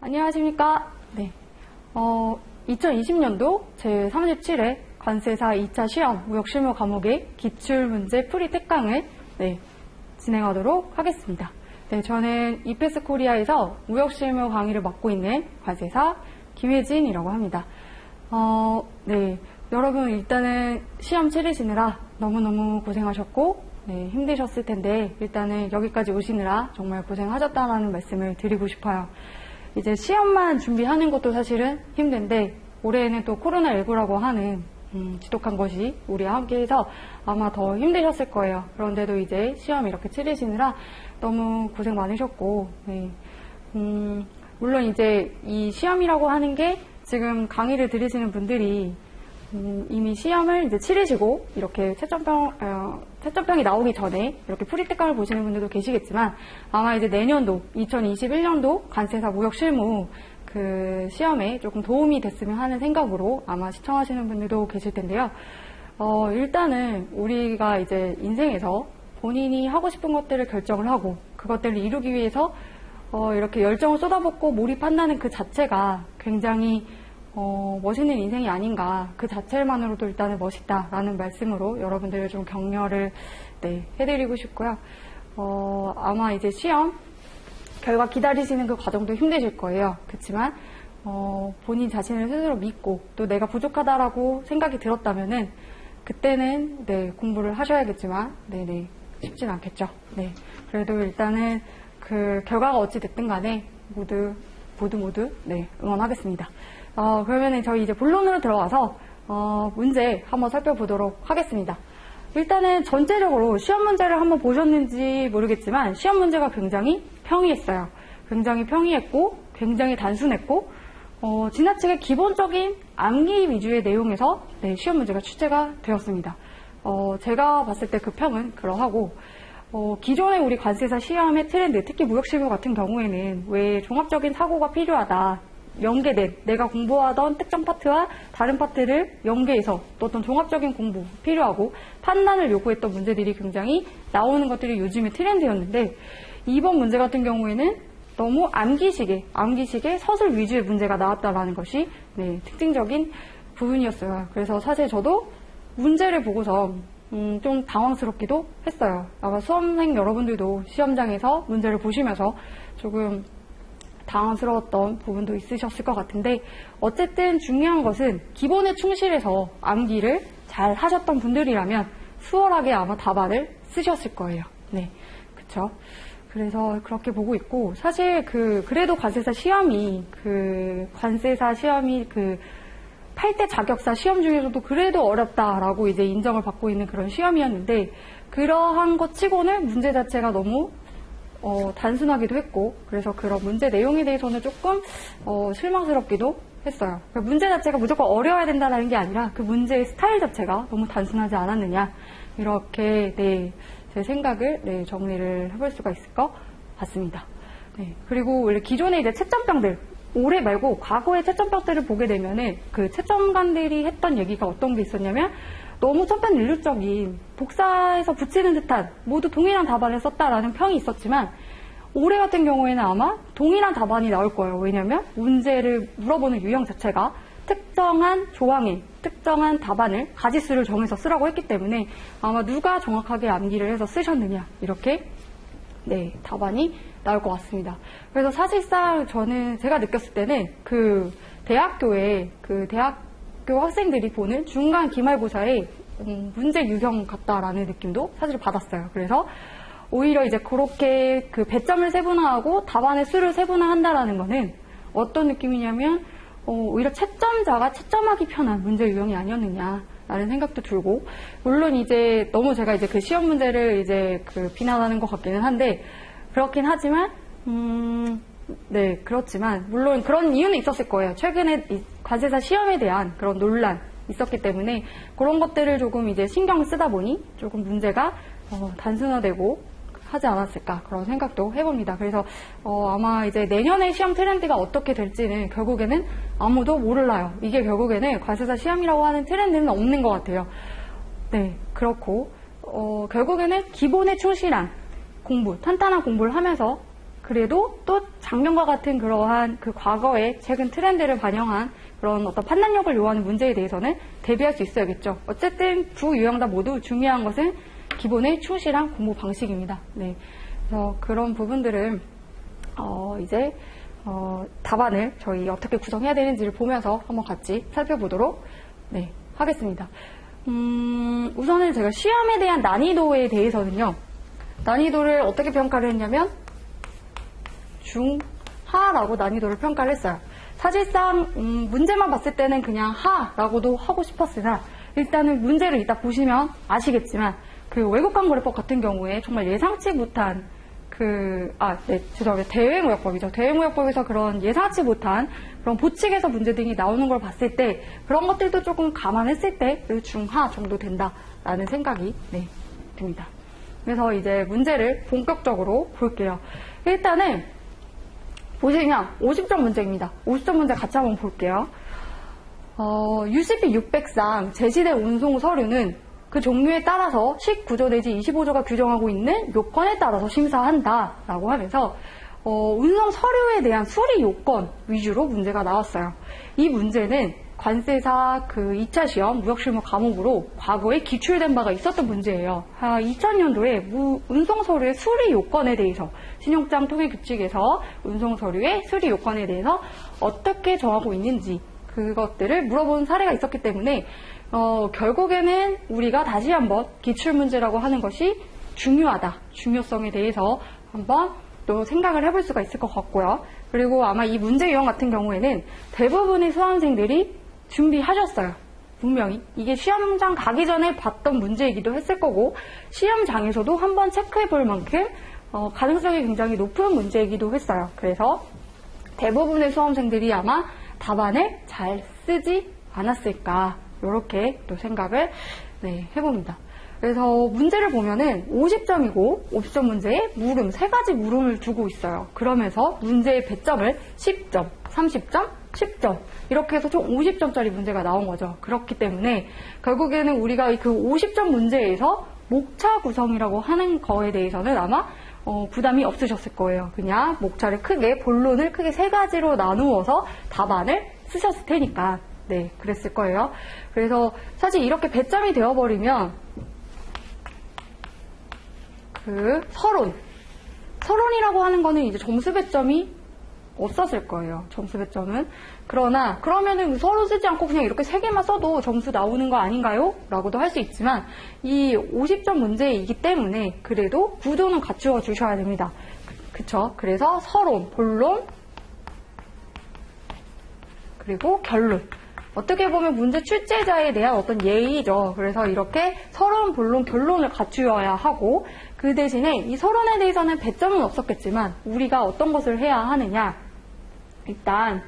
안녕하십니까. 네. 2020년도 제37회 관세사 2차 시험 무역실무 과목의 기출문제 풀이 특강을 진행하도록 하겠습니다. 네, 저는 이페스 코리아에서 무역실무 강의를 맡고 있는 관세사 김혜진이라고 합니다. 여러분 일단은 시험 치르시느라 너무너무 고생하셨고 힘드셨을 텐데 일단은 여기까지 오시느라 정말 고생하셨다는 말씀을 드리고 싶어요. 이제 시험만 준비하는 것도 사실은 힘든데 올해는 또 코로나19라고 하는 지독한 것이 우리와 함께해서 아마 더 힘드셨을 거예요. 그런데도 이제 시험 이렇게 치르시느라 너무 고생 많으셨고 물론 이제 이 시험이라고 하는 게 지금 강의를 들으시는 분들이 이미 시험을 이제 치르시고 이렇게 채점병이 나오기 전에 이렇게 풀이 특강을 보시는 분들도 계시겠지만 아마 이제 내년도 2021년도 관세사 무역실무 그 시험에 조금 도움이 됐으면 하는 생각으로 아마 시청하시는 분들도 계실 텐데요. 일단은 우리가 이제 인생에서 본인이 하고 싶은 것들을 결정을 하고 그것들을 이루기 위해서 이렇게 열정을 쏟아붓고 몰입한다는 그 자체가 굉장히 멋있는 인생이 아닌가, 그 자체만으로도 일단은 멋있다라는 말씀으로 여러분들을 좀 격려를 해드리고 싶고요. 아마 이제 시험 결과 기다리시는 그 과정도 힘드실 거예요. 그렇지만 본인 자신을 스스로 믿고 또 내가 부족하다라고 생각이 들었다면은 그때는 공부를 하셔야겠지만 쉽진 않겠죠. 그래도 일단은 그 결과가 어찌 됐든 간에 모두 응원하겠습니다. 그러면 저희 이제 본론으로 들어가서 문제 한번 살펴보도록 하겠습니다. 일단은 전체적으로 시험 문제를 한번 보셨는지 모르겠지만 시험 문제가 굉장히 평이했어요. 굉장히 평이했고 굉장히 단순했고 지나치게 기본적인 암기 위주의 내용에서 시험 문제가 출제가 되었습니다. 제가 봤을 때 그 평은 그러하고 기존의 우리 관세사 시험의 트렌드, 특히 무역실무 같은 경우에는 왜 종합적인 사고가 필요하다, 연계된 내가 공부하던 특정 파트와 다른 파트를 연계해서 어떤 종합적인 공부 필요하고 판단을 요구했던 문제들이 굉장히 나오는 것들이 요즘의 트렌드였는데 이번 문제 같은 경우에는 너무 암기식의 서술 위주의 문제가 나왔다라는 것이 특징적인 부분이었어요. 그래서 사실 저도 문제를 보고서 좀 당황스럽기도 했어요. 아마 수험생 여러분들도 시험장에서 문제를 보시면서 조금 당황스러웠던 부분도 있으셨을 것 같은데 어쨌든 중요한 것은 기본에 충실해서 암기를 잘 하셨던 분들이라면 수월하게 아마 답안을 쓰셨을 거예요. 그쵸? 그래서 그렇게 보고 있고 사실 그래도 관세사 시험이 그 8대 자격사 시험 중에서도 그래도 어렵다라고 이제 인정을 받고 있는 그런 시험이었는데 그러한 것 치고는 문제 자체가 너무 단순하기도 했고 그래서 그런 문제 내용에 대해서는 조금 실망스럽기도 했어요. 그러니까 문제 자체가 무조건 어려워야 된다는 게 아니라 그 문제의 스타일 자체가 너무 단순하지 않았느냐 이렇게 제 생각을 정리를 해볼 수가 있을 것 같습니다. 그리고 원래 기존의 이제 채점병들 올해 말고 과거의 채점병들을 보게 되면은 그 채점관들이 했던 얘기가 어떤 게 있었냐면 너무 천편일률적인 복사해서 붙이는 듯한 모두 동일한 답안을 썼다라는 평이 있었지만 올해 같은 경우에는 아마 동일한 답안이 나올 거예요. 왜냐하면 문제를 물어보는 유형 자체가 특정한 조항에 특정한 답안을 가지수를 정해서 쓰라고 했기 때문에 아마 누가 정확하게 암기를 해서 쓰셨느냐 이렇게 답안이 나올 것 같습니다. 그래서 사실상 제가 느꼈을 때는 그 대학교 학생들이 보는 중간 기말고사의 문제 유형 같다라는 느낌도 사실 받았어요. 그래서 오히려 이제 그렇게 그 배점을 세분화하고 답안의 수를 세분화한다라는 거는 어떤 느낌이냐면 오히려 채점자가 채점하기 편한 문제 유형이 아니었느냐라는 생각도 들고 물론 이제 너무 제가 이제 그 시험 문제를 이제 비난하는 것 같기는 한데 그렇긴 하지만 그렇지만 물론 그런 이유는 있었을 거예요. 최근에 관세사 시험에 대한 그런 논란 있었기 때문에 그런 것들을 조금 이제 신경 쓰다 보니 조금 문제가 단순화되고 하지 않았을까 그런 생각도 해봅니다. 그래서 아마 이제 내년의 시험 트렌드가 어떻게 될지는 결국에는 아무도 몰라요. 이게 결국에는 관세사 시험이라고 하는 트렌드는 없는 것 같아요. 그렇고 결국에는 기본에 충실한 공부, 탄탄한 공부를 하면서 그래도 또 작년과 같은 그러한 그 과거의 최근 트렌드를 반영한 그런 어떤 판단력을 요하는 문제에 대해서는 대비할 수 있어야겠죠. 어쨌든 두 유형 다 모두 중요한 것은 기본의 충실한 공부 방식입니다. 네. 그래서 그런 부분들을 이제 답안을 저희 어떻게 구성해야 되는지를 보면서 한번 같이 살펴보도록 네, 하겠습니다. 우선은 제가 시험에 대한 난이도에 대해서는요. 난이도를 어떻게 평가를 했냐면 중하라고 난이도를 평가를 했어요. 사실상 문제만 봤을 때는 그냥 하라고도 하고 싶었으나 일단은 문제를 이따 보시면 아시겠지만 그 외국광고래법 같은 경우에 정말 예상치 못한 죄송합니다. 대외무역법이죠. 대외무역법에서 그런 예상치 못한 그런 보칙에서 문제 등이 나오는 걸 봤을 때 그런 것들도 조금 감안했을 때 중하 정도 된다라는 생각이 듭니다. 그래서 이제 문제를 본격적으로 볼게요. 일단은 보시면 50점 문제입니다. 50점 문제 같이 한번 볼게요. UCP 600상 제시대 운송 서류는 그 종류에 따라서 19조 내지 25조가 규정하고 있는 요건에 따라서 심사한다라고 하면서 운송 서류에 대한 수리 요건 위주로 문제가 나왔어요. 이 문제는 관세사 그 2차 시험 무역실무 과목으로 과거에 기출된 바가 있었던 문제예요. 2000년도에 운송 서류의 수리 요건에 대해서 신용장 통해 규칙에서 운송 서류의 수리 요건에 대해서 어떻게 정하고 있는지 그것들을 물어본 사례가 있었기 때문에 결국에는 우리가 다시 한번 기출문제라고 하는 것이 중요하다. 중요성에 대해서 한번 또 생각을 해볼 수가 있을 것 같고요. 그리고 아마 이 문제 유형 같은 경우에는 대부분의 수험생들이 준비하셨어요. 분명히. 이게 시험장 가기 전에 봤던 문제이기도 했을 거고 시험장에서도 한번 체크해 볼 만큼 가능성이 굉장히 높은 문제이기도 했어요. 그래서 대부분의 수험생들이 아마 답안을 잘 쓰지 않았을까 이렇게 또 생각을 해봅니다. 그래서 문제를 보면은 50점이고 50점 문제에 물음, 3가지 물음을 두고 있어요. 그러면서 문제의 배점을 10점, 30점, 10점 이렇게 해서 총 50점짜리 문제가 나온 거죠. 그렇기 때문에 결국에는 우리가 그 50점 문제에서 목차 구성이라고 하는 거에 대해서는 아마 부담이 없으셨을 거예요. 그냥 목차를 크게, 본론을 크게 3가지로 나누어서 답안을 쓰셨을 테니까 그랬을 거예요. 그래서 사실 이렇게 배점이 되어버리면 그 서론이라고 하는 거는 이제 점수 배점이 없었을 거예요. 점수 배점은. 그러면은 서론 쓰지 않고 그냥 이렇게 3개만 써도 점수 나오는 거 아닌가요? 라고도 할 수 있지만 이 50점 문제이기 때문에 그래도 구조는 갖추어 주셔야 됩니다. 그쵸? 그래서 서론, 본론, 그리고 결론. 어떻게 보면 문제 출제자에 대한 어떤 예의죠. 그래서 이렇게 서론, 본론, 결론을 갖추어야 하고 그 대신에 이 서론에 대해서는 배점은 없었겠지만 우리가 어떤 것을 해야 하느냐. 일단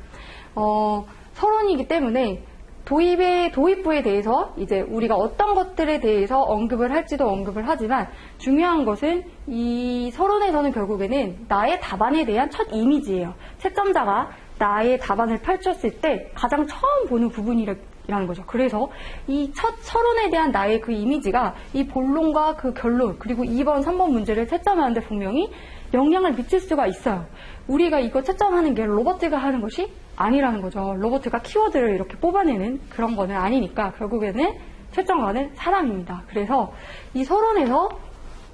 서론이기 때문에 도입부에 대해서 이제 우리가 어떤 것들에 대해서 언급을 할지도 언급을 하지만 중요한 것은 이 서론에서는 결국에는 나의 답안에 대한 첫 이미지예요. 채점자가 나의 답안을 펼쳤을 때 가장 처음 보는 부분이라는 거죠. 그래서 이 첫 서론에 대한 나의 그 이미지가 이 본론과 그 결론 그리고 2번, 3번 문제를 채점하는데 분명히 영향을 미칠 수가 있어요. 우리가 이거 채점하는 게 로버트가 하는 것이 아니라는 거죠. 로버트가 키워드를 이렇게 뽑아내는 그런 거는 아니니까 결국에는 채점관은 사람입니다. 그래서 이 서론에서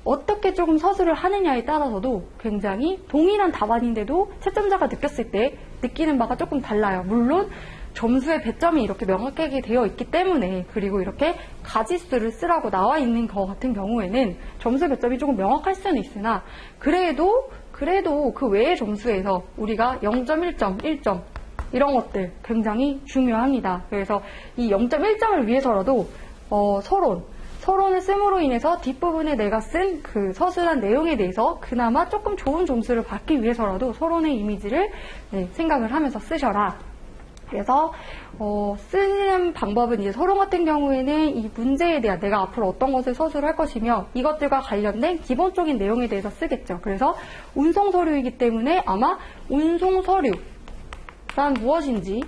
어떻게 조금 서술을 하느냐에 따라서도 굉장히 동일한 답안인데도 채점자가 느꼈을 때 느끼는 바가 조금 달라요. 물론 점수의 배점이 이렇게 명확하게 되어 있기 때문에 그리고 이렇게 가지수를 쓰라고 나와 있는 것 같은 경우에는 점수 배점이 조금 명확할 수는 있으나 그래도 그 외의 점수에서 우리가 0.1점, 1점 이런 것들 굉장히 중요합니다. 그래서 이 0.1점을 위해서라도 서론을 씀으로 인해서 뒷부분에 내가 쓴 그 서술한 내용에 대해서 그나마 조금 좋은 점수를 받기 위해서라도 서론의 이미지를 생각을 하면서 쓰셔라. 그래서 쓰는 방법은 이제 서론 같은 경우에는 이 문제에 대한 내가 앞으로 어떤 것을 서술할 것이며 이것들과 관련된 기본적인 내용에 대해서 쓰겠죠. 그래서 운송서류이기 때문에 아마 운송서류란 무엇인지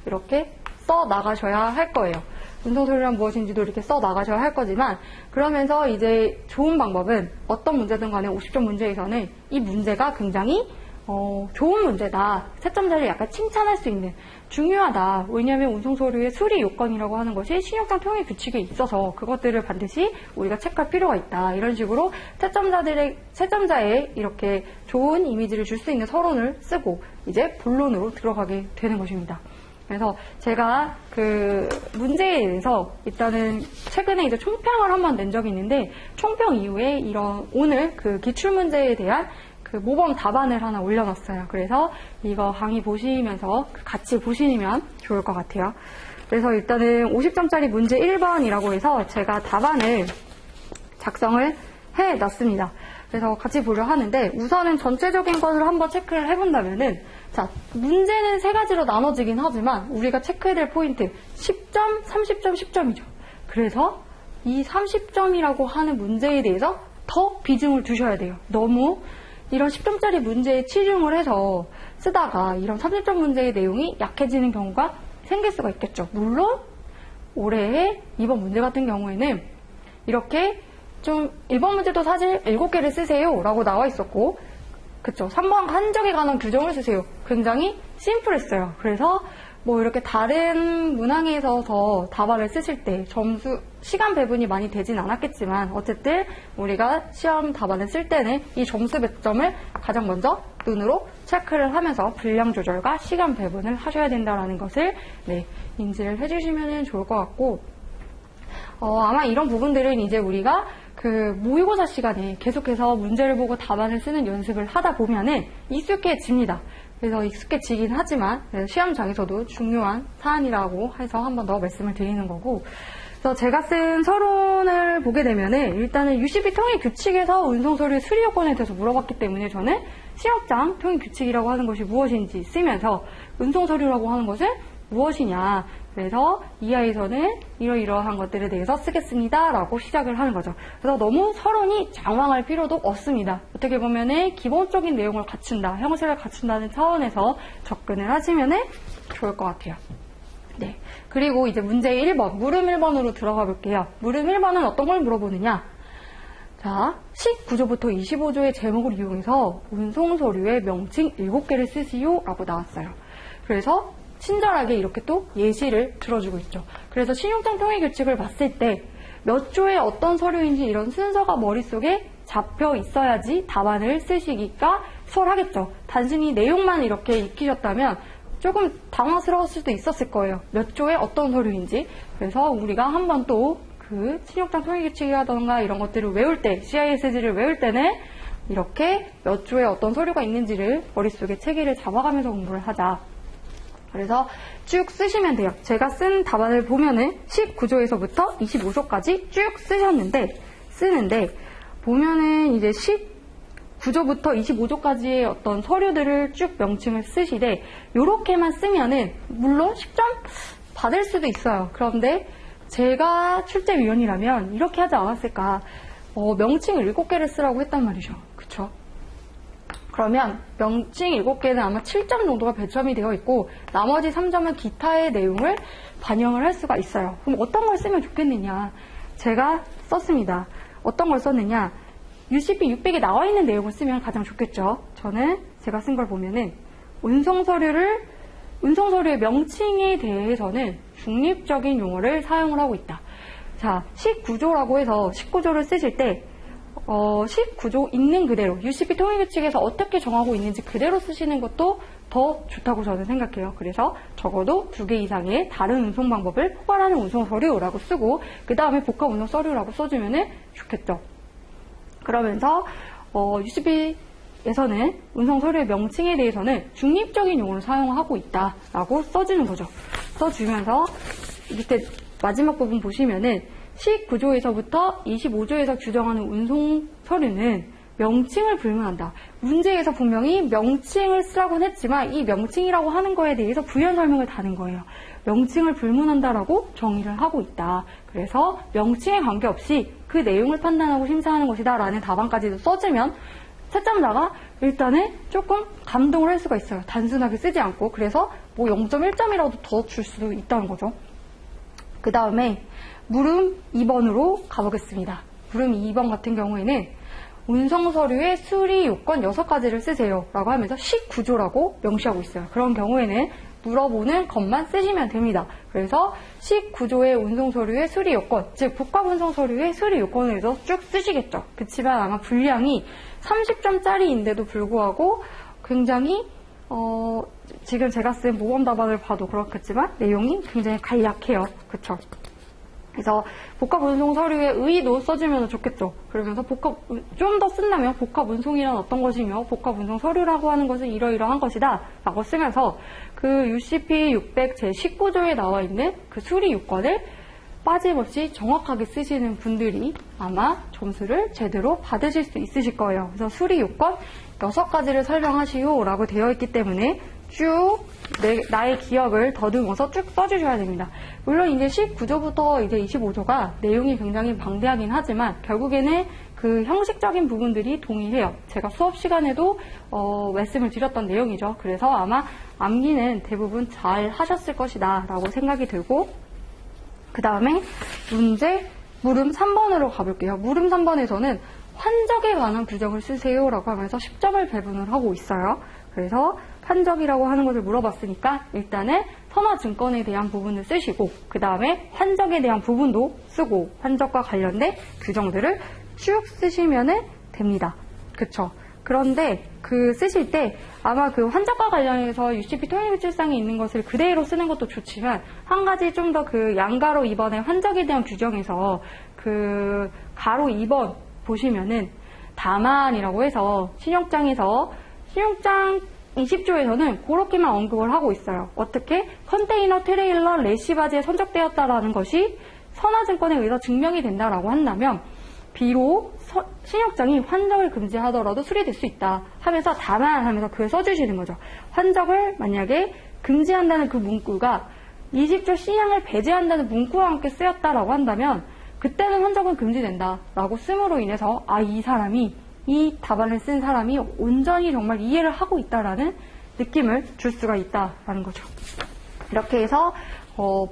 이렇게 써 나가셔야 할 거예요. 운송서류란 무엇인지도 이렇게 써 나가셔야 할 거지만, 그러면서 이제 좋은 방법은 어떤 문제든 간에 50점 문제에서는 이 문제가 굉장히 좋은 문제다. 채점자를 약간 칭찬할 수 있는, 중요하다. 왜냐하면 운송서류의 수리 요건이라고 하는 것이 신용장 통일 규칙에 있어서 그것들을 반드시 우리가 체크할 필요가 있다. 이런 식으로 채점자의 이렇게 좋은 이미지를 줄 수 있는 서론을 쓰고 이제 본론으로 들어가게 되는 것입니다. 그래서 제가 그 문제에 대해서 일단은 최근에 이제 총평을 한번 낸 적이 있는데, 총평 이후에 오늘 그 기출문제에 대한 그 모범 답안을 하나 올려놨어요. 그래서 이거 강의 보시면서 같이 보시면 좋을 것 같아요. 그래서 일단은 50점짜리 문제 1번이라고 해서 제가 답안을 작성을 해놨습니다. 그래서 같이 보려 하는데, 우선은 전체적인 것을 한번 체크를 해본다면은, 자, 문제는 세 가지로 나눠지긴 하지만 우리가 체크해야 될 포인트 10점, 30점, 10점이죠. 그래서 이 30점이라고 하는 문제에 대해서 더 비중을 두셔야 돼요. 너무 이런 10점짜리 문제에 치중을 해서 쓰다가 이런 30점 문제의 내용이 약해지는 경우가 생길 수가 있겠죠. 물론 올해의 이번 문제 같은 경우에는 이렇게 좀 1번 문제도 사실 7개를 쓰세요 라고 나와 있었고, 그쵸, 3번 한적에 관한 규정을 쓰세요. 굉장히 심플했어요. 그래서 뭐 이렇게 다른 문항에서 더 답안을 쓰실 때 시간 배분이 많이 되진 않았겠지만, 어쨌든 우리가 시험 답안을 쓸 때는 이 점수 배점을 가장 먼저 눈으로 체크를 하면서 분량 조절과 시간 배분을 하셔야 된다는 것을 인지를 해주시면 좋을 것 같고, 아마 이런 부분들은 이제 우리가 그 모의고사 시간에 계속해서 문제를 보고 답안을 쓰는 연습을 하다 보면은 익숙해집니다. 그래서 익숙해지긴 하지만 시험장에서도 중요한 사안이라고 해서 한 번 더 말씀을 드리는 거고, 그래서 제가 쓴 서론을 보게 되면은 일단은 UCB 통일 규칙에서 운송서류 수리 요건에 대해서 물어봤기 때문에 저는 신용장 통일 규칙이라고 하는 것이 무엇인지 쓰면서 운송서류라고 하는 것은 무엇이냐, 그래서 이하에서는 이러이러한 것들에 대해서 쓰겠습니다 라고 시작을 하는 거죠. 그래서 너무 서론이 장황할 필요도 없습니다. 어떻게 보면은 기본적인 내용을 갖춘다, 형식을 갖춘다는 차원에서 접근을 하시면은 좋을 것 같아요. 네. 그리고 이제 문제 1번, 물음 1번으로 들어가 볼게요. 물음 1번은 어떤 걸 물어보느냐? 자, 19조부터 25조의 제목을 이용해서 운송서류의 명칭 7개를 쓰시오 라고 나왔어요. 그래서 친절하게 이렇게 또 예시를 들어주고 있죠. 그래서 신용장 통일 규칙을 봤을 때 몇 조에 어떤 서류인지 이런 순서가 머릿속에 잡혀 있어야지 답안을 쓰시기가 수월하겠죠. 단순히 내용만 이렇게 익히셨다면 조금 당황스러웠을 수도 있었을 거예요. 몇 조에 어떤 서류인지. 그래서 우리가 한번 또 그 신용장 통일 규칙이라던가 이런 것들을 외울 때, CISG를 외울 때는 이렇게 몇 조에 어떤 서류가 있는지를 머릿속에 체계를 잡아가면서 공부를 하자. 그래서 쭉 쓰시면 돼요. 제가 쓴 답안을 보면은 19조에서부터 25조까지 쭉 쓰는데 보면은 이제 19조부터 25조까지의 어떤 서류들을 쭉 명칭을 쓰시되, 요렇게만 쓰면은 물론 10점 받을 수도 있어요. 그런데 제가 출제위원이라면 이렇게 하지 않았을까? 명칭을 7개를 쓰라고 했단 말이죠. 그쵸? 그러면 명칭 7개는 아마 7점 정도가 배점이 되어 있고, 나머지 3점은 기타의 내용을 반영을 할 수가 있어요. 그럼 어떤 걸 쓰면 좋겠느냐? 제가 썼습니다. 어떤 걸 썼느냐? UCP 600에 나와 있는 내용을 쓰면 가장 좋겠죠. 저는 제가 쓴 걸 보면은 운송서류의 명칭에 대해서는 중립적인 용어를 사용을 하고 있다. 자, 19조라고 해서 19조를 쓰실 때 19조 있는 그대로 UCP 통일규칙에서 어떻게 정하고 있는지 그대로 쓰시는 것도 더 좋다고 저는 생각해요. 그래서 적어도 2개 이상의 다른 운송 방법을 포괄하는 운송서류라고 쓰고, 그 다음에 복합 운송서류라고 써주면 좋겠죠. 그러면서 UCP에서는 운송서류의 명칭에 대해서는 중립적인 용어를 사용하고 있다라고 써주는 거죠. 써주면서 밑에 마지막 부분 보시면은 19조에서부터 25조에서 규정하는 운송서류는 명칭을 불문한다. 문제에서 분명히 명칭을 쓰라고는 했지만 이 명칭이라고 하는 거에 대해서 부연 설명을 다는 거예요. 명칭을 불문한다라고 정의를 하고 있다. 그래서 명칭에 관계없이 그 내용을 판단하고 심사하는 것이다 라는 답안까지도 써주면 채점자가 일단은 조금 감동을 할 수가 있어요. 단순하게 쓰지 않고. 그래서 뭐 0.1점이라도 더 줄 수도 있다는 거죠. 그 다음에 물음 2번으로 가보겠습니다. 물음 2번 같은 경우에는 운송서류의 수리 요건 6가지를 쓰세요 라고 하면서 식구조라고 명시하고 있어요. 그런 경우에는 물어보는 것만 쓰시면 됩니다. 그래서 식구조의 운송서류의 수리 요건, 즉 복합운송서류의 수리 요건에 대해서 쭉 쓰시겠죠. 그렇지만 아마 분량이 30점짜리인데도 불구하고 굉장히 지금 제가 쓴 모범 답안을 봐도 그렇겠지만 내용이 굉장히 간략해요. 그쵸? 그래서 복합운송 서류의 의의도 써주면 좋겠죠. 그러면서 좀 더 쓴다면 복합운송이란 어떤 것이며 복합운송 서류라고 하는 것은 이러이러한 것이다 라고 쓰면서 그 UCP 600 제19조에 나와 있는 그 수리 요건을 빠짐없이 정확하게 쓰시는 분들이 아마 점수를 제대로 받으실 수 있으실 거예요. 그래서 수리 요건 6가지를 설명하시오 라고 되어 있기 때문에 쭉 나의 기억을 더듬어서 쭉 써주셔야 됩니다. 물론 이제 19조부터 이제 25조가 내용이 굉장히 방대하긴 하지만 결국에는 그 형식적인 부분들이 동일해요. 제가 수업 시간에도 말씀을 드렸던 내용이죠. 그래서 아마 암기는 대부분 잘 하셨을 것이다 라고 생각이 들고, 그 다음에 문제 물음 3번으로 가볼게요. 물음 3번에서는 환적에 관한 규정을 쓰세요 라고 하면서 10점을 배분을 하고 있어요. 그래서 환적이라고 하는 것을 물어봤으니까 일단은 선화증권에 대한 부분을 쓰시고 그 다음에 환적에 대한 부분도 쓰고 환적과 관련된 규정들을 쭉 쓰시면 됩니다. 그쵸? 그런데 그 쓰실 때 아마 그 환적과 관련해서 UCP 통일교실상에 있는 것을 그대로 쓰는 것도 좋지만 한 가지 좀 더 그 양가로 2번의 환적에 대한 규정에서 그 가로 2번 보시면은 다만이라고 해서 신용장 20조에서는 그렇게만 언급을 하고 있어요. 어떻게? 컨테이너 트레일러 레시바지에 선적되었다라는 것이 선화증권에 의해서 증명이 된다라고 한다면 비록 신용장이 환적을 금지하더라도 수리될 수 있다 하면서 다만 하면서 그걸 써주시는 거죠. 환적을 만약에 금지한다는 그 문구가 20조 C항을 배제한다는 문구와 함께 쓰였다라고 한다면 그때는 환적은 금지된다 라고 씀으로 인해서 이 사람이 이 답안을 쓴 사람이 온전히 정말 이해를 하고 있다라는 느낌을 줄 수가 있다라는 거죠. 이렇게 해서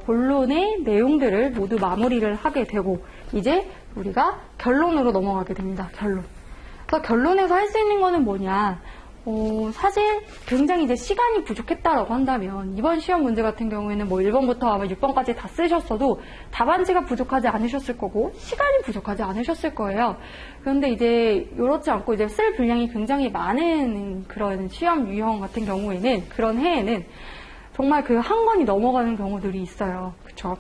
본론의 내용들을 모두 마무리를 하게 되고 이제 우리가 결론으로 넘어가게 됩니다. 결론. 그래서 결론에서 할 수 있는 거는 뭐냐? 사실 굉장히 이제 시간이 부족했다라고 한다면 이번 시험 문제 같은 경우에는 뭐 1번부터 아마 6번까지 다 쓰셨어도 답안지가 부족하지 않으셨을 거고 시간이 부족하지 않으셨을 거예요. 그런데 이제 이렇지 않고 이제 쓸 분량이 굉장히 많은 그런 시험 유형 같은 경우에는 그런 해에는 정말 그 한 권이 넘어가는 경우들이 있어요. 그쵸?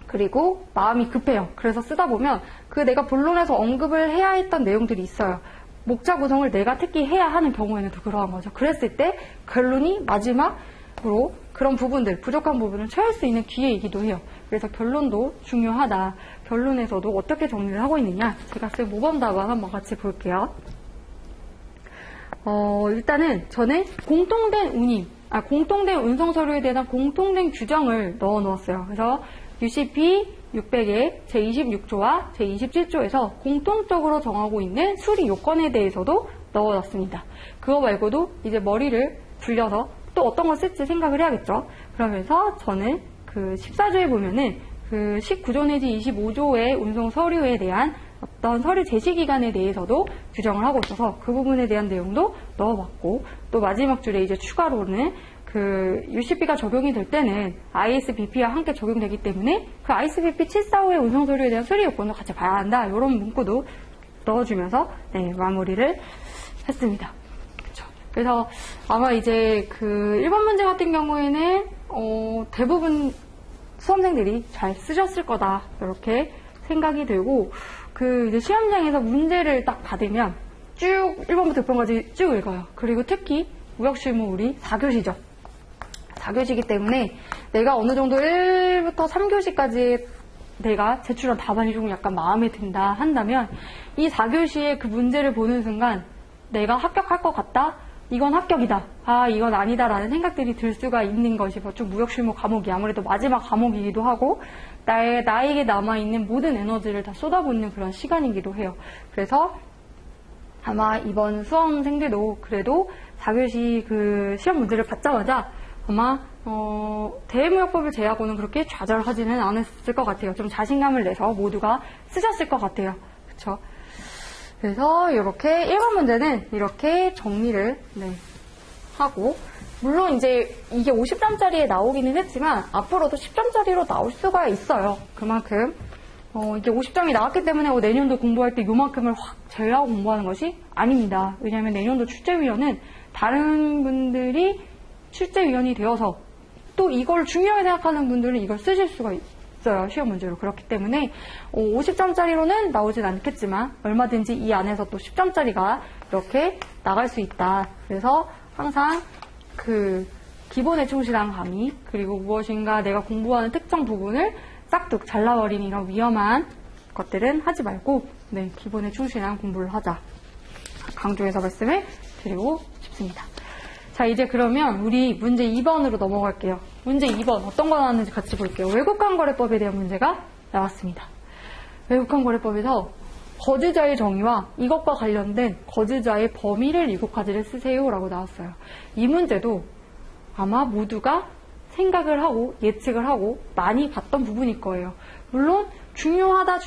그리고 마음이 급해요. 그래서 쓰다 보면 그 내가 본론에서 언급을 해야 했던 내용들이 있어요. 목차 구성을 내가 특히 해야 하는 경우에는 더 그러한 거죠. 그랬을 때 결론이 마지막으로 그런 부분들, 부족한 부분을 채울 수 있는 기회이기도 해요. 그래서 결론도 중요하다. 결론에서도 어떻게 정리를 하고 있느냐. 제가 쓴 모범 답안 한번 같이 볼게요. 일단은 저는 공통된 운송 서류에 대한 공통된 규정을 넣어 놓았어요. 그래서 UCP 600의 제26조와 제27조에서 공통적으로 정하고 있는 수리 요건에 대해서도 넣어놨습니다. 그거 말고도 이제 머리를 굴려서 또 어떤 걸 쓸지 생각을 해야겠죠. 그러면서 저는 그 14조에 보면은 그 19조 내지 25조의 운송 서류에 대한 어떤 서류 제시 기간에 대해서도 규정을 하고 있어서 그 부분에 대한 내용도 넣어봤고 또 마지막 줄에 이제 추가로는 그 UCP가 적용이 될 때는 ISBP와 함께 적용되기 때문에 그 ISBP 745의 운송서류에 대한 수리 요건도 같이 봐야 한다. 이런 문구도 넣어주면서 마무리를 했습니다. 그쵸. 그래서 아마 이제 그 1번 문제 같은 경우에는 대부분 수험생들이 잘 쓰셨을 거다. 이렇게 생각이 들고 그 이제 시험장에서 문제를 딱 받으면 쭉 1번부터 6번까지 쭉 읽어요. 그리고 특히 무역실무 우리 4교시죠. 4교시이기 때문에 내가 어느 정도 1부터 3교시까지 내가 제출한 답안이 좀 약간 마음에 든다 한다면 이 4교시의 그 문제를 보는 순간 내가 합격할 것 같다? 이건 합격이다. 이건 아니다 라는 생각들이 들 수가 있는 것이 좀 무역실무 과목이 아무래도 마지막 과목이기도 하고 나에게 남아있는 모든 에너지를 다 쏟아붓는 그런 시간이기도 해요. 그래서 아마 이번 수험생들도 그래도 4교시 그 시험 문제를 받자마자 아마 대외무역법을 제외하고는 그렇게 좌절하지는 않았을 것 같아요. 좀 자신감을 내서 모두가 쓰셨을 것 같아요. 그쵸? 그래서 이렇게 1번 문제는 이렇게 정리를 하고, 물론 이제 이게 50점짜리에 나오기는 했지만 앞으로도 10점짜리로 나올 수가 있어요. 그만큼 이게 50점이 나왔기 때문에 내년도 공부할 때 요만큼을 확 제외하고 공부하는 것이 아닙니다. 왜냐하면 내년도 출제위원은 다른 분들이 출제위원이 되어서 또 이걸 중요하게 생각하는 분들은 이걸 쓰실 수가 있어요. 시험 문제로. 그렇기 때문에 50점짜리로는 나오진 않겠지만 얼마든지 이 안에서 또 10점짜리가 이렇게 나갈 수 있다. 그래서 항상 그 기본에 충실한 감이, 그리고 무엇인가 내가 공부하는 특정 부분을 싹둑 잘라버리는 이런 위험한 것들은 하지 말고 기본에 충실한 공부를 하자. 강조해서 말씀을 드리고 싶습니다. 자, 이제 그러면 우리 문제 2번으로 넘어갈게요. 문제 2번 어떤 거 나왔는지 같이 볼게요. 외국환거래법에 대한 문제가 나왔습니다. 외국환거래법에서 거주자의 정의와 이것과 관련된 거주자의 범위를 이곳까지를 쓰세요 라고 나왔어요. 이 문제도 아마 모두가 생각을 하고 예측을 하고 많이 봤던 부분일 거예요. 물론 중요하지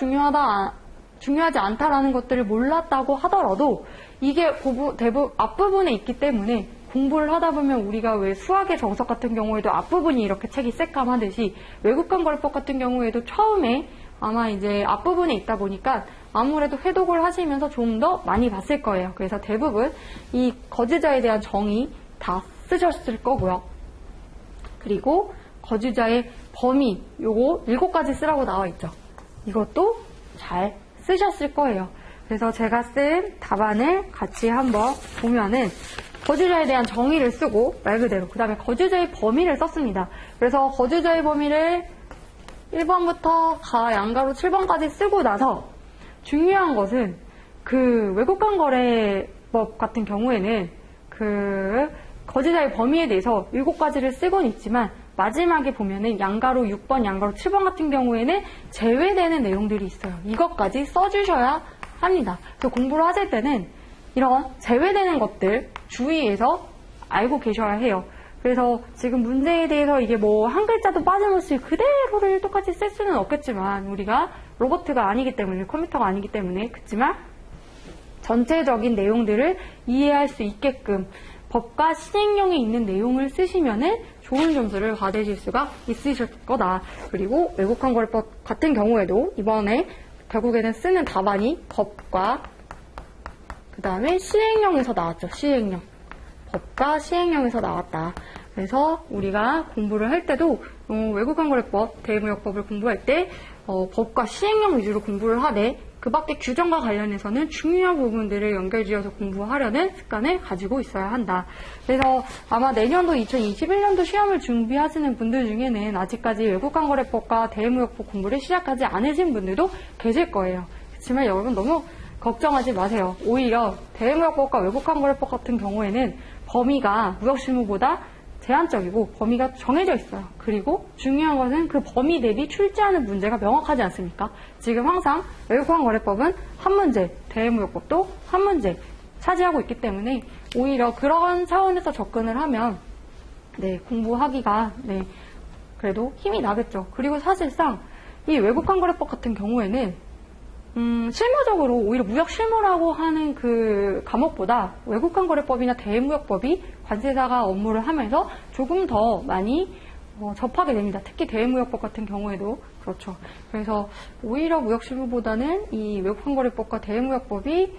않다라는 것들을 몰랐다고 하더라도 이게 대부분 앞부분에 있기 때문에 공부를 하다 보면 우리가 왜 수학의 정석 같은 경우에도 앞부분이 이렇게 책이 새까마듯이 외국환거래법 같은 경우에도 처음에 아마 이제 앞부분에 있다 보니까 아무래도 회독을 하시면서 좀 더 많이 봤을 거예요. 그래서 대부분 이 거주자에 대한 정의 다 쓰셨을 거고요. 그리고 거주자의 범위 요거 7가지 쓰라고 나와 있죠. 이것도 잘 쓰셨을 거예요. 그래서 제가 쓴 답안을 같이 한번 보면은 거주자에 대한 정의를 쓰고 말 그대로 그 다음에 거주자의 범위를 썼습니다. 그래서 거주자의 범위를 1번부터 양가로 7번까지 쓰고 나서 중요한 것은 그 외국환거래법 같은 경우에는 그 거주자의 범위에 대해서 7가지를 쓰곤 있지만 마지막에 보면은 양가로 6번, 양가로 7번 같은 경우에는 제외되는 내용들이 있어요. 이것까지 써주셔야 합니다. 그래서 공부를 하실 때는 이런 제외되는 것들 주의해서 알고 계셔야 해요. 그래서 지금 문제에 대해서 이게 뭐 한 글자도 빠짐없이 그대로를 똑같이 쓸 수는 없겠지만 우리가 로봇가 아니기 때문에 컴퓨터가 아니기 때문에 그렇지만 전체적인 내용들을 이해할 수 있게끔 법과 시행령에 있는 내용을 쓰시면은 좋은 점수를 받으실 수가 있으실 거다. 그리고 외국환거래법 같은 경우에도 이번에 결국에는 쓰는 답안이 법과 그 다음에 시행령에서 나왔죠. 시행령. 법과 시행령에서 나왔다. 그래서 우리가 공부를 할 때도 외국환거래법, 대외무역법을 공부할 때 법과 시행령 위주로 공부를 하되 그 밖에 규정과 관련해서는 중요한 부분들을 연결지어서 공부하려는 습관을 가지고 있어야 한다. 그래서 아마 내년도 2021년도 시험을 준비하시는 분들 중에는 아직까지 외국환거래법과 대외무역법 공부를 시작하지 않으신 분들도 계실 거예요. 그렇지만 여러분 너무 걱정하지 마세요. 오히려 대외무역법과 외국환거래법 같은 경우에는 범위가 무역실무보다 제한적이고 범위가 정해져 있어요. 그리고 중요한 것은 그 범위 대비 출제하는 문제가 명확하지 않습니까? 지금 항상 외국환거래법은 한 문제, 대외무역법도 한 문제 차지하고 있기 때문에 오히려 그런 차원에서 접근을 하면 공부하기가 그래도 힘이 나겠죠. 그리고 사실상 이 외국환거래법 같은 경우에는 실무적으로 오히려 무역실무라고 하는 그 과목보다 외국환거래법이나 대외무역법이 관세사가 업무를 하면서 조금 더 많이 접하게 됩니다. 특히 대외무역법 같은 경우에도 그렇죠. 그래서 오히려 무역실무보다는 이 외국환거래법과 대외무역법이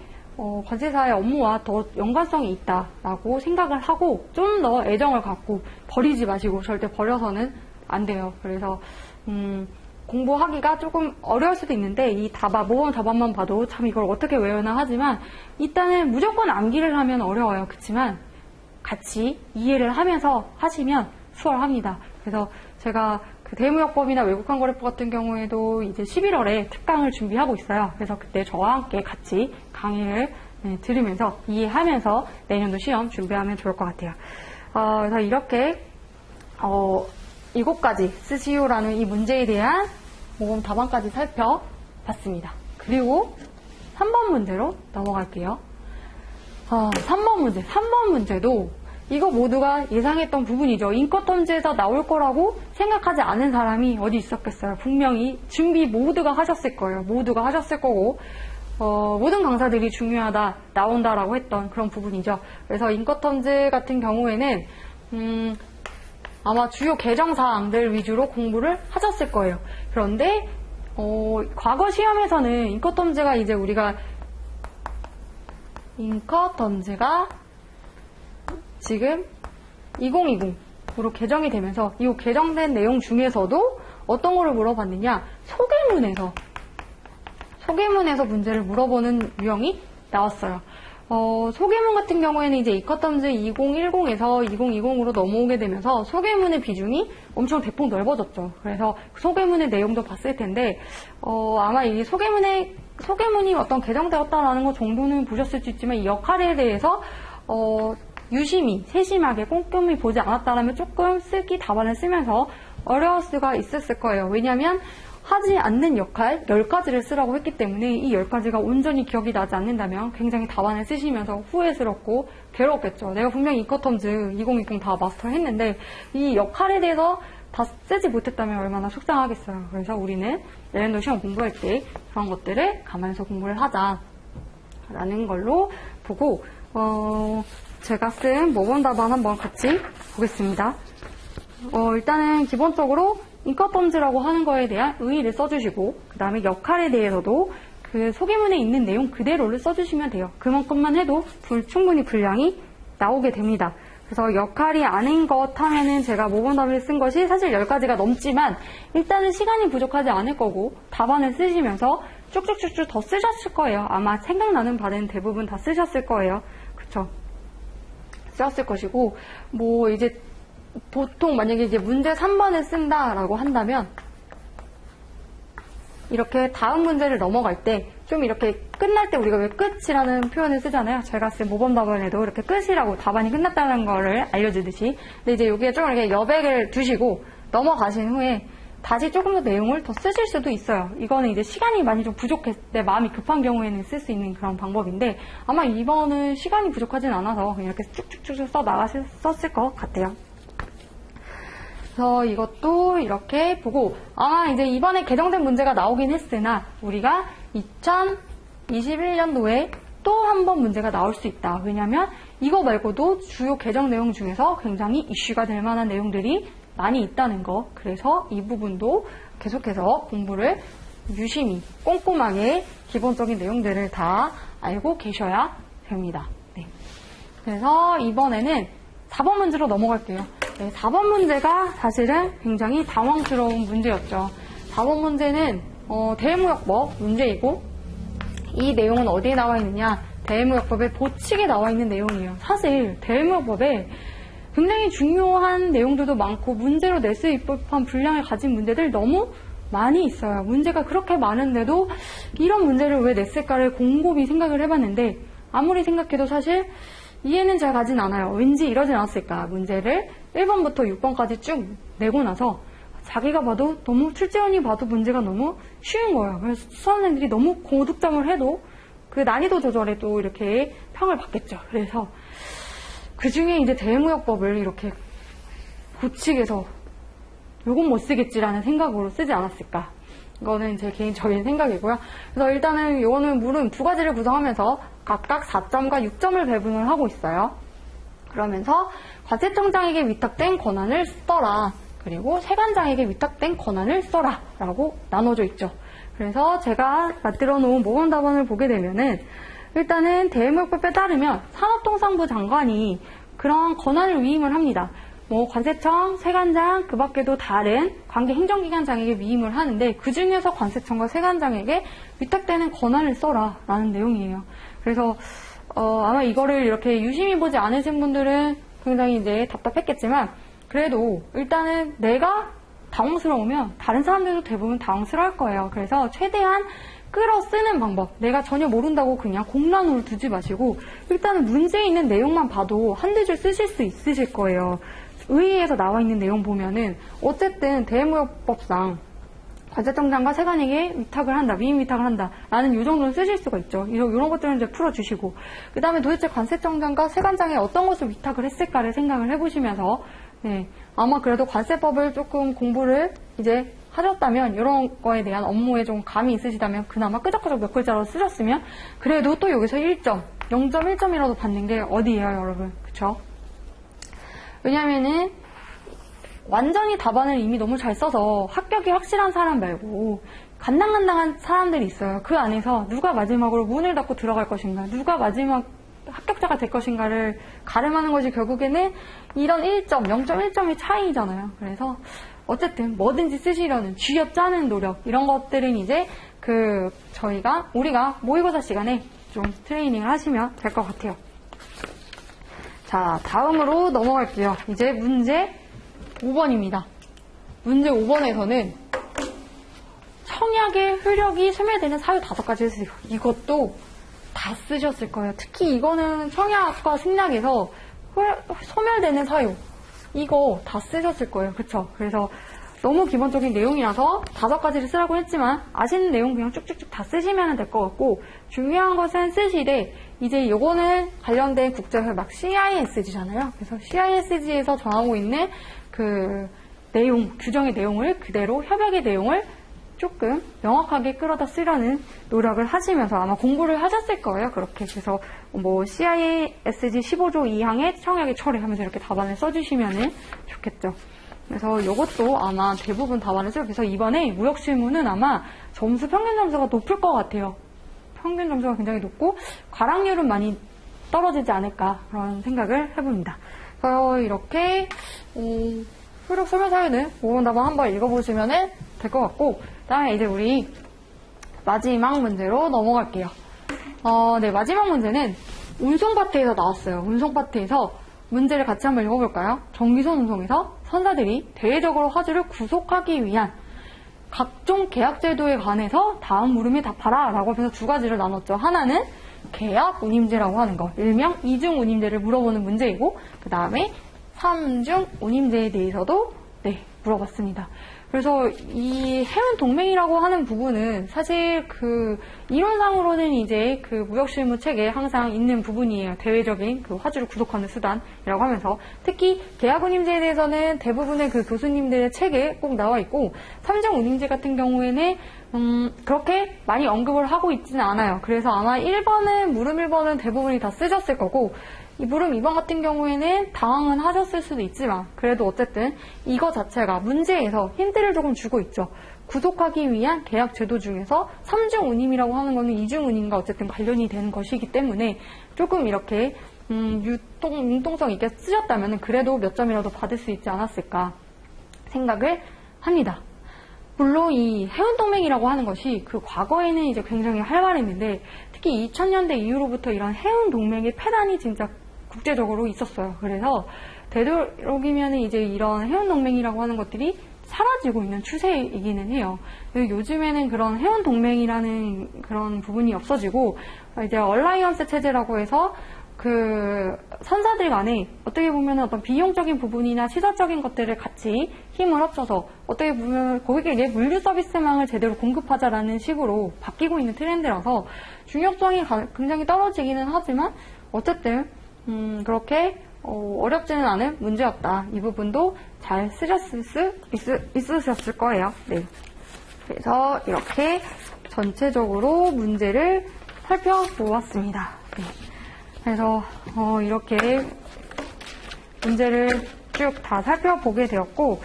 관세사의 업무와 더 연관성이 있다라고 생각을 하고 좀 더 애정을 갖고 버리지 마시고 절대 버려서는 안 돼요. 그래서 공부하기가 조금 어려울 수도 있는데 이 모범 답안만 봐도 참 이걸 어떻게 외우나 하지만 일단은 무조건 암기를 하면 어려워요. 그렇지만 같이 이해를 하면서 하시면 수월합니다. 그래서 제가 그 대외무역법이나 외국환거래법 같은 경우에도 이제 11월에 특강을 준비하고 있어요. 그래서 그때 저와 함께 같이 강의를 들으면서 이해하면서 내년도 시험 준비하면 좋을 것 같아요. 그래서 이렇게 7가지 쓰시오라는 이 문제에 대한 모범 답안까지 살펴봤습니다. 그리고 3번 문제로 넘어갈게요. 3번 문제도 이거 모두가 예상했던 부분이죠. 인권텀지에서 나올 거라고 생각하지 않은 사람이 어디 있었겠어요. 분명히 준비 모두가 하셨을 거예요. 모두가 하셨을 거고 모든 강사들이 중요하다, 나온다라고 했던 그런 부분이죠. 그래서 인권텀지 같은 경우에는 아마 주요 개정사항들 위주로 공부를 하셨을 거예요. 그런데 과거 시험에서는 인권텀지가 이제 우리가 인권텀지가 지금 2020으로 개정이 되면서 이 개정된 내용 중에서도 어떤 거를 물어봤느냐, 소개문에서 문제를 물어보는 유형이 나왔어요. 소개문 같은 경우에는 이제 인권텀지 2010에서 2020으로 넘어오게 되면서 소개문의 비중이 엄청 대폭 넓어졌죠. 그래서 소개문의 내용도 봤을 텐데 아마 이 소개문이 어떤 개정되었다라는 것 정도는 보셨을 수 있지만 이 역할에 대해서 유심히 세심하게 꼼꼼히 보지 않았다라면 조금 답안을 쓰면서 어려울 수가 있었을 거예요. 왜냐하면 하지 않는 역할 10가지를 쓰라고 했기 때문에 이 10가지가 온전히 기억이 나지 않는다면 굉장히 답안을 쓰시면서 후회스럽고 괴로웠겠죠. 내가 분명히 인권텀즈 2020 다 마스터했는데 이 역할에 대해서 다 쓰지 못했다면 얼마나 속상하겠어요. 그래서 우리는 내년도 시험 공부할 때 그런 것들을 감안해서 공부를 하자라는 걸로 보고 제가 쓴 모범 답안 한번 같이 보겠습니다. 일단은 기본적으로 인권텀지라고 하는 거에 대한 의의를 써주시고 그 다음에 역할에 대해서도 그 소개문에 있는 내용 그대로를 써주시면 돼요. 그만큼만 해도 충분히 분량이 나오게 됩니다. 그래서 역할이 아닌 것 하면은 제가 모범 답안을 쓴 것이 사실 10가지가 넘지만 일단은 시간이 부족하지 않을 거고 답안을 쓰시면서 쭉쭉쭉쭉 더 쓰셨을 거예요. 아마 생각나는 바는 대부분 다 쓰셨을 거예요. 그쵸? 쓰셨을 것이고 이제 보통 만약에 이제 문제 3번을 쓴다라고 한다면 이렇게 다음 문제를 넘어갈 때 좀 이렇게 끝날 때 우리가 왜 끝이라는 표현을 쓰잖아요. 제가 쓴 모범 답안에도 이렇게 끝이라고 답안이 끝났다는 거를 알려주듯이. 근데 이제 여기에 좀 이렇게 여백을 두시고 넘어가신 후에 다시 조금 더 내용을 더 쓰실 수도 있어요. 이거는 이제 시간이 많이 좀 부족했을 때 마음이 급한 경우에는 쓸 수 있는 그런 방법인데 아마 이번은 시간이 부족하진 않아서 그냥 이렇게 쭉쭉쭉 써나가셨을 것 같아요. 그래서 이것도 이렇게 보고 아마 이제 이번에 개정된 문제가 나오긴 했으나 우리가 2021년도에 또 한 번 문제가 나올 수 있다. 왜냐하면 이거 말고도 주요 개정 내용 중에서 굉장히 이슈가 될 만한 내용들이 많이 있다는 거. 그래서 이 부분도 계속해서 공부를 유심히 꼼꼼하게 기본적인 내용들을 다 알고 계셔야 됩니다. 네. 그래서 이번에는 4번 문제로 넘어갈게요. 네, 4번 문제가 사실은 굉장히 당황스러운 문제였죠. 4번 문제는 대외무역법 문제이고 이 내용은 어디에 나와 있느냐? 대외무역법의 보칙에 나와 있는 내용이에요. 사실 대외무역법에 굉장히 중요한 내용들도 많고 문제로 낼 수 있을 법한 분량을 가진 문제들 너무 많이 있어요. 문제가 그렇게 많은데도 이런 문제를 왜 냈을까를 곰곰이 생각을 해봤는데 아무리 생각해도 사실 이해는 잘 가진 않아요. 왠지 이러진 않았을까. 문제를 1번부터 6번까지 쭉 내고 나서 자기가 봐도 너무 출제원이 봐도 문제가 너무 쉬운 거예요. 그래서 수험생들이 너무 고득점을 해도 그 난이도 조절에도 이렇게 평을 받겠죠. 그래서 그 중에 이제 대외무역법을 이렇게 고치게서 요건 못 쓰겠지라는 생각으로 쓰지 않았을까. 이거는 제 개인적인 생각이고요. 그래서 일단은 요거는 물은 두 가지를 구성하면서 각각 4점과 6점을 배분을 하고 있어요. 그러면서 관세청장에게 위탁된 권한을 써라. 그리고 세관장에게 위탁된 권한을 써라. 라고 나눠져 있죠. 그래서 제가 만들어 놓은 모범 답안을 보게 되면은 일단은 대외무역법에 따르면 산업통상부 장관이 그러한 권한을 위임을 합니다. 관세청, 세관장, 그 밖에도 다른 관계 행정기관장에게 위임을 하는데 그 중에서 관세청과 세관장에게 위탁되는 권한을 써라 라는 내용이에요. 그래서 아마 이거를 이렇게 유심히 보지 않으신 분들은 굉장히 이제 답답했겠지만 그래도 일단은 내가 당황스러우면 다른 사람들도 대부분 당황스러울 거예요. 그래서 최대한 끌어 쓰는 방법. 내가 전혀 모른다고 그냥 공란으로 두지 마시고 일단은 문제에 있는 내용만 봐도 한두 줄 쓰실 수 있으실 거예요. 의의에서 나와 있는 내용 보면은 어쨌든 대외무역법상 관세청장과 세관에게 위탁을 한다, 위임 위탁을 한다 라는 요 정도는 쓰실 수가 있죠. 이런 것들은 이제 풀어주시고, 그 다음에 도대체 관세청장과 세관장에 어떤 것을 위탁을 했을까를 생각을 해보시면서, 네, 아마 그래도 관세법을 조금 공부를 이제 하셨다면, 이런 거에 대한 업무에 좀 감이 있으시다면, 그나마 끄적끄적 몇 글자로 쓰셨으면, 그래도 또 여기서 1점, 0.1점이라도 받는 게 어디예요, 여러분? 그쵸? 왜냐면은, 완전히 답안을 이미 너무 잘 써서 합격이 확실한 사람 말고 간당간당한 사람들이 있어요. 그 안에서 누가 마지막으로 문을 닫고 들어갈 것인가, 누가 마지막 합격자가 될 것인가를 가름하는 것이 결국에는 이런 1점, 0.1점의 차이잖아요. 그래서 어쨌든 뭐든지 쓰시려는 쥐어 짜는 노력, 이런 것들은 이제 우리가 모의고사 시간에 좀 트레이닝을 하시면 될 것 같아요. 자, 다음으로 넘어갈게요. 이제 문제 5번입니다. 문제 5번에서는 청약의 효력이 소멸되는 사유 5가지를 쓰세요. 이것도 다 쓰셨을 거예요. 특히 이거는 청약과 승낙에서 소멸되는 사유, 이거 다 쓰셨을 거예요. 그쵸? 그래서 너무 기본적인 내용이라서 5가지를 쓰라고 했지만 아시는 내용 그냥 쭉쭉쭉 다 쓰시면 될 것 같고, 중요한 것은 쓰시되 이제 요거는 관련된 국제협약 CISG잖아요. 그래서 CISG에서 정하고 있는 내용, 규정의 내용을 그대로, 협약의 내용을 조금 명확하게 끌어다 쓰려는 노력을 하시면서 아마 공부를 하셨을 거예요. 그렇게. 그래서 CISG 15조 2항의 청약의 처리하면서 이렇게 답안을 써주시면 좋겠죠. 그래서 이것도 아마 대부분 답안을 써요. 그래서 이번에 무역실무는 아마 평균 점수가 높을 것 같아요. 평균 점수가 굉장히 높고 과락률은 많이 떨어지지 않을까, 그런 생각을 해봅니다. 그래서 이렇게 효력 소멸 사유는 5번 답안 한번 읽어보시면 될 것 같고, 그 다음에 이제 우리 마지막 문제로 넘어갈게요. 네, 마지막 문제는 운송 파트에서 나왔어요. 운송 파트에서 문제를 같이 한번 읽어볼까요? 정기선 운송에서 선사들이 대외적으로 화주를 구속하기 위한 각종 계약 제도에 관해서 다음 물음에 답하라 라고 해서 2가지를 나눴죠. 하나는 계약 운임제라고 하는 거, 일명 이중 운임제를 물어보는 문제이고, 그 다음에 3중 운임제에 대해서도 물어봤습니다. 그래서 이 해운 동맹이라고 하는 부분은 사실 이론상으로는 이제 무역실무 책에 항상 있는 부분이에요. 대외적인 화주를 구속하는 수단이라고 하면서, 특히 계약운임제에 대해서는 대부분의 교수님들의 책에 꼭 나와 있고, 3중 운임제 같은 경우에는 그렇게 많이 언급을 하고 있지는 않아요. 그래서 아마 1번은, 물음 1번은 대부분이 다 쓰셨을 거고, 이 물음 2번 같은 경우에는 당황은 하셨을 수도 있지만, 그래도 어쨌든 이거 자체가 문제에서 힌트를 조금 주고 있죠. 구속하기 위한 계약 제도 중에서 3중 운임이라고 하는 거는 2중 운임과 어쨌든 관련이 되는 것이기 때문에 조금 이렇게 융통성 있게 쓰셨다면 그래도 몇 점이라도 받을 수 있지 않았을까 생각을 합니다. 물론 이 해운동맹이라고 하는 것이 과거에는 이제 굉장히 활발했는데, 특히 2000년대 이후로부터 이런 해운동맹의 폐단이 진짜 국제적으로 있었어요. 그래서 되도록이면 이제 이런 해운동맹이라고 하는 것들이 사라지고 있는 추세이기는 해요. 요즘에는 그런 해운동맹이라는 그런 부분이 없어지고, 이제 얼라이언스 체제라고 해서 선사들 간에 어떻게 보면 어떤 비용적인 부분이나 시설적인 것들을 같이 힘을 합쳐서 어떻게 보면 고객에게 물류 서비스망을 제대로 공급하자라는 식으로 바뀌고 있는 트렌드라서 중요성이 굉장히 떨어지기는 하지만, 어쨌든 그렇게 어렵지는 않은 문제였다. 이 부분도 잘 쓰셨을 수 있으셨을 거예요. 네. 그래서 이렇게 전체적으로 문제를 살펴보았습니다. 네. 그래서 이렇게 문제를 쭉 다 살펴보게 되었고,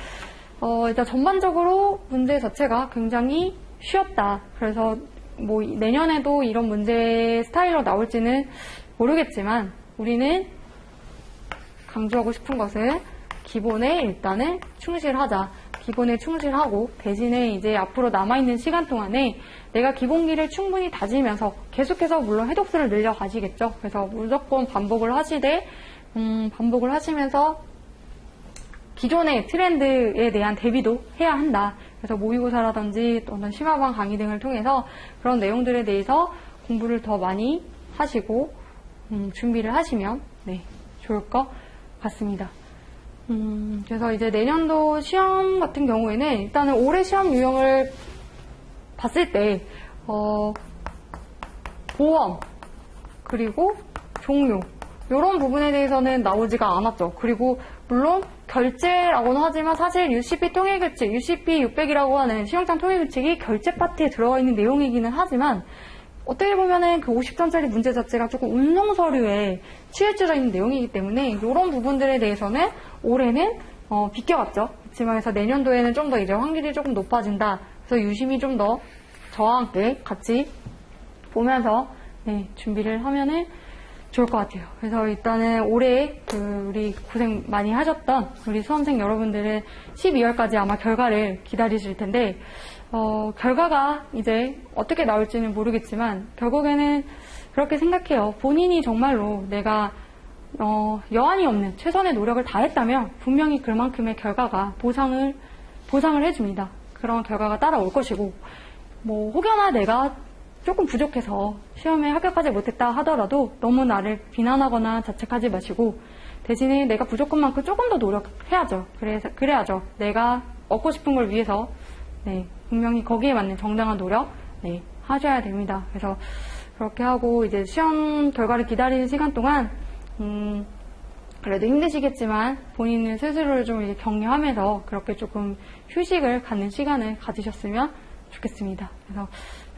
일단 전반적으로 문제 자체가 굉장히 쉬웠다. 그래서 내년에도 이런 문제 스타일로 나올지는 모르겠지만, 우리는 강조하고 싶은 것은 기본에 일단은 충실하자. 기본에 충실하고, 대신에 이제 앞으로 남아있는 시간 동안에 내가 기본기를 충분히 다지면서 계속해서 물론 해독수를 늘려가시겠죠. 그래서 무조건 반복을 하시면서 기존의 트렌드에 대한 대비도 해야 한다. 그래서 모의고사라든지 또는 심화반 강의 등을 통해서 그런 내용들에 대해서 공부를 더 많이 하시고 준비를 하시면 좋을 것 같습니다. 그래서 이제 내년도 시험 같은 경우에는 일단은 올해 시험 유형을 봤을 때 보험 그리고 종료 이런 부분에 대해서는 나오지가 않았죠. 그리고 물론 결제라고는 하지만 사실 UCP 통일규칙, UCP 600이라고 하는 신용장 통일규칙이 결제 파트에 들어가 있는 내용이기는 하지만 어떻게 보면은 그 50점짜리 문제 자체가 조금 운송 서류에 치우쳐져 있는 내용이기 때문에 이런 부분들에 대해서는 올해는 비껴갔죠. 그렇지만 그래서 내년도에는 좀 더 이제 확률이 조금 높아진다. 그래서 유심히 좀 더 저와 함께 같이 보면서 준비를 하면은 좋을 것 같아요. 그래서 일단은 올해 우리 고생 많이 하셨던 우리 수험생 여러분들은 12월까지 아마 결과를 기다리실 텐데 결과가 이제 어떻게 나올지는 모르겠지만 결국에는 그렇게 생각해요. 본인이 정말로 내가 여한이 없는 최선의 노력을 다했다면 분명히 그만큼의 결과가 보상을 해줍니다. 그런 결과가 따라올 것이고 혹여나 내가 조금 부족해서 시험에 합격하지 못했다 하더라도 너무 나를 비난하거나 자책하지 마시고 대신에 내가 부족한 만큼 조금 더 노력해야죠. 그래야죠. 내가 얻고 싶은 걸 위해서 분명히 거기에 맞는 정당한 노력 하셔야 됩니다. 그래서 그렇게 하고 이제 시험 결과를 기다리는 시간 동안 그래도 힘드시겠지만 본인은 스스로를 좀 이제 격려하면서 그렇게 조금 휴식을 갖는 시간을 가지셨으면 좋겠습니다. 그래서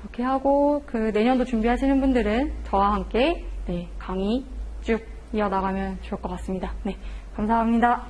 이렇게 하고 내년도 준비하시는 분들은 저와 함께 강의 쭉 이어나가면 좋을 것 같습니다. 감사합니다.